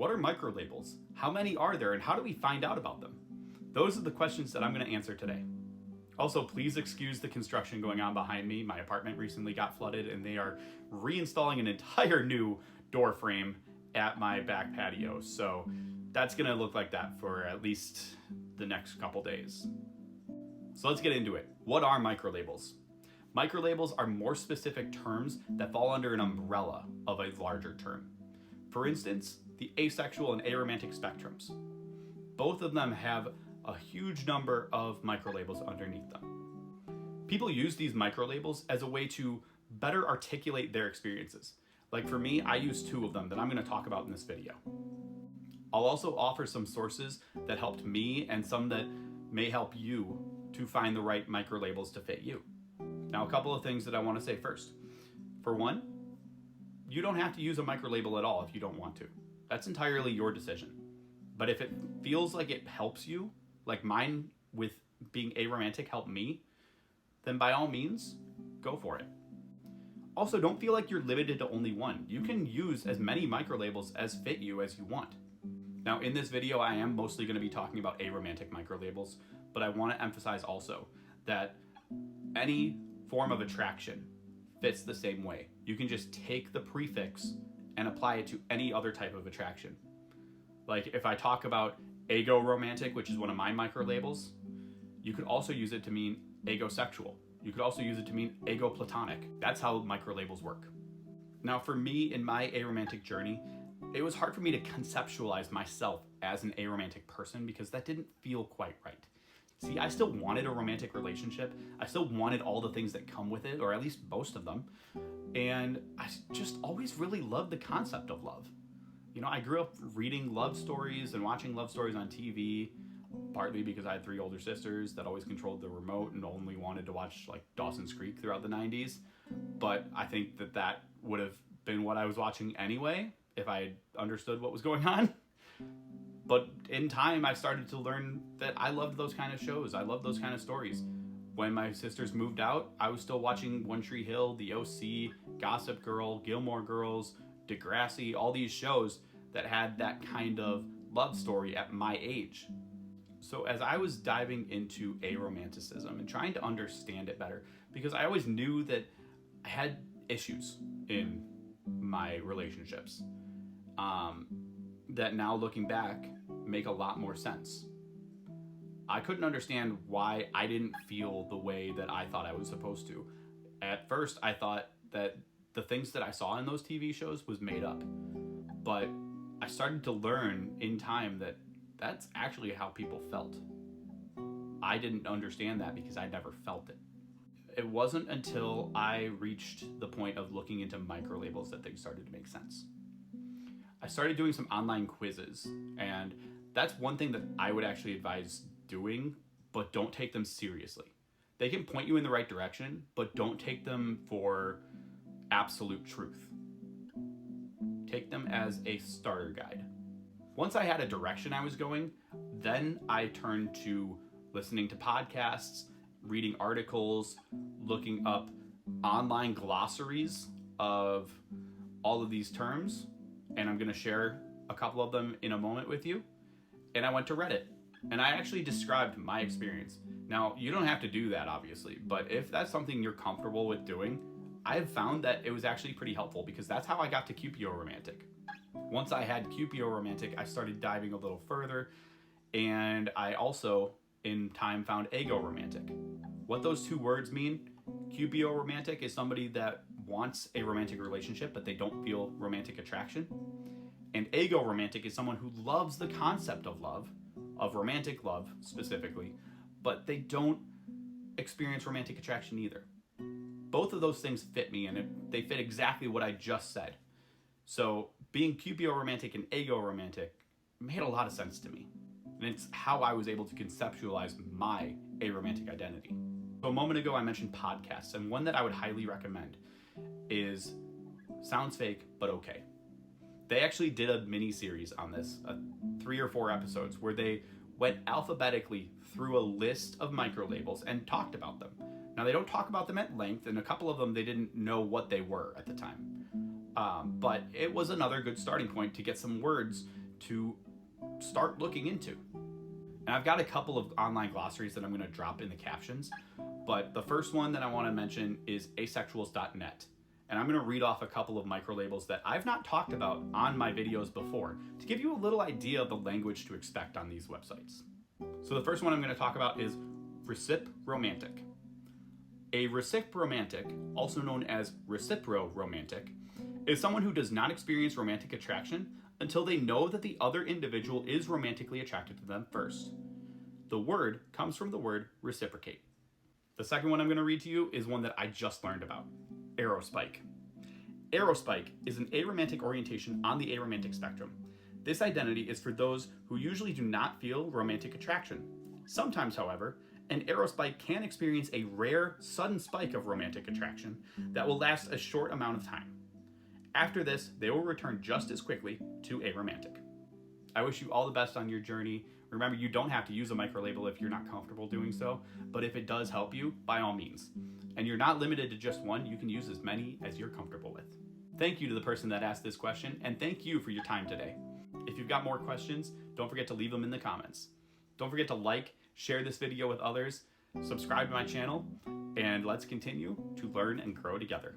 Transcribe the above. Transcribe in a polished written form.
What are microlabels? How many are there, and how do we find out about them? Those are the questions that I'm going to answer today. Also, please excuse the construction going on behind me. My apartment recently got flooded, and they are reinstalling an entire new door frame at my back patio. So that's going to look like that for at least the next couple days. So let's get into it. What are microlabels? Microlabels are more specific terms that fall under an umbrella of a larger term. For instance, the asexual and aromantic spectrums. Both of them have a huge number of microlabels underneath them. People use these microlabels as a way to better articulate their experiences. Like for me, I use 2 of them that I'm going to talk about in this video. I'll also offer some sources that helped me and some that may help you to find the right microlabels to fit you. Now, a couple of things that I want to say first. For one, you don't have to use a microlabel at all if you don't want to. That's entirely your decision. But if it feels like it helps you, like mine with being aromantic helped me, then by all means, go for it. Also, don't feel like you're limited to only one. You can use as many microlabels as fit you as you want. Now, in this video, I am mostly going to be talking about aromantic microlabels, but I want to emphasize also that any form of attraction fits the same way. You can just take the prefix and apply it to any other type of attraction. Like if I talk about agoromantic, which is one of my microlabels, you could also use it to mean agosexual. You could also use it to mean agoplatonic. That's how microlabels work. Now for me in my aromantic journey, it was hard for me to conceptualize myself as an aromantic person because that didn't feel quite right. See, I still wanted a romantic relationship. I still wanted all the things that come with it, or at least most of them. And I just always really loved the concept of love. You know, I grew up reading love stories and watching love stories on TV, partly because I had 3 older sisters that always controlled the remote and only wanted to watch like Dawson's Creek throughout the 90s. But I think that would have been what I was watching anyway, if I had understood what was going on. But in time, I started to learn that I loved those kind of shows. I loved those kind of stories. When my sisters moved out, I was still watching One Tree Hill, The OC, Gossip Girl, Gilmore Girls, Degrassi, all these shows that had that kind of love story at my age. So as I was diving into aromanticism and trying to understand it better, because I always knew that I had issues in my relationships, that now looking back make a lot more sense. I couldn't understand why I didn't feel the way that I thought I was supposed to. At first, I thought that the things that I saw in those TV shows was made up. But I started to learn in time that that's actually how people felt. I didn't understand that because I never felt it. It wasn't until I reached the point of looking into microlabels that things started to make sense. I started doing some online quizzes, and that's one thing that I would actually advise doing, but don't take them seriously. They can point you in the right direction, but don't take them for absolute truth. Take them as a starter guide. Once I had a direction I was going, then I turned to listening to podcasts, reading articles, looking up online glossaries of all of these terms, and I'm going to share a couple of them in a moment with you. And I went to Reddit, and I actually described my experience. Now, you don't have to do that, obviously, but if that's something you're comfortable with doing, I've found that it was actually pretty helpful because that's how I got to Cupio-romantic. Once I had Cupio-romantic, I started diving a little further, and I also, in time, found agoromantic. What those 2 words mean, Cupio-romantic is somebody that wants a romantic relationship, but they don't feel romantic attraction. And agoromantic is someone who loves the concept of love, of romantic love specifically, but they don't experience romantic attraction either. Both of those things fit me, and they fit exactly what I just said. So being Cupio-romantic and agoromantic made a lot of sense to me. And it's how I was able to conceptualize my aromantic identity. So a moment ago, I mentioned podcasts, and one that I would highly recommend is Sounds Fake, But Okay. They actually did a mini-series on this, 3 or 4 episodes, where they went alphabetically through a list of microlabels and talked about them. Now, they don't talk about them at length, and a couple of them they didn't know what they were at the time. But it was another good starting point to get some words to start looking into. And I've got a couple of online glossaries that I'm going to drop in the captions, but the first one that I want to mention is asexuals.net. And I'm going to read off a couple of microlabels that I've not talked about on my videos before to give you a little idea of the language to expect on these websites. So the first one I'm going to talk about is recipromantic. A recipromantic, also known as recipro-romantic, is someone who does not experience romantic attraction until they know that the other individual is romantically attracted to them first. The word comes from the word reciprocate. The second one I'm going to read to you is one that I just learned about, arospike. Arospike is an aromantic orientation on the aromantic spectrum. This identity is for those who usually do not feel romantic attraction. Sometimes, however, an arospike can experience a rare, sudden spike of romantic attraction that will last a short amount of time. After this, they will return just as quickly to aromantic. I wish you all the best on your journey. Remember, you don't have to use a microlabel if you're not comfortable doing so, but if it does help you, by all means. And you're not limited to just one, you can use as many as you're comfortable with. Thank you to the person that asked this question, and thank you for your time today. If you've got more questions, don't forget to leave them in the comments. Don't forget to like, share this video with others, subscribe to my channel, and let's continue to learn and grow together.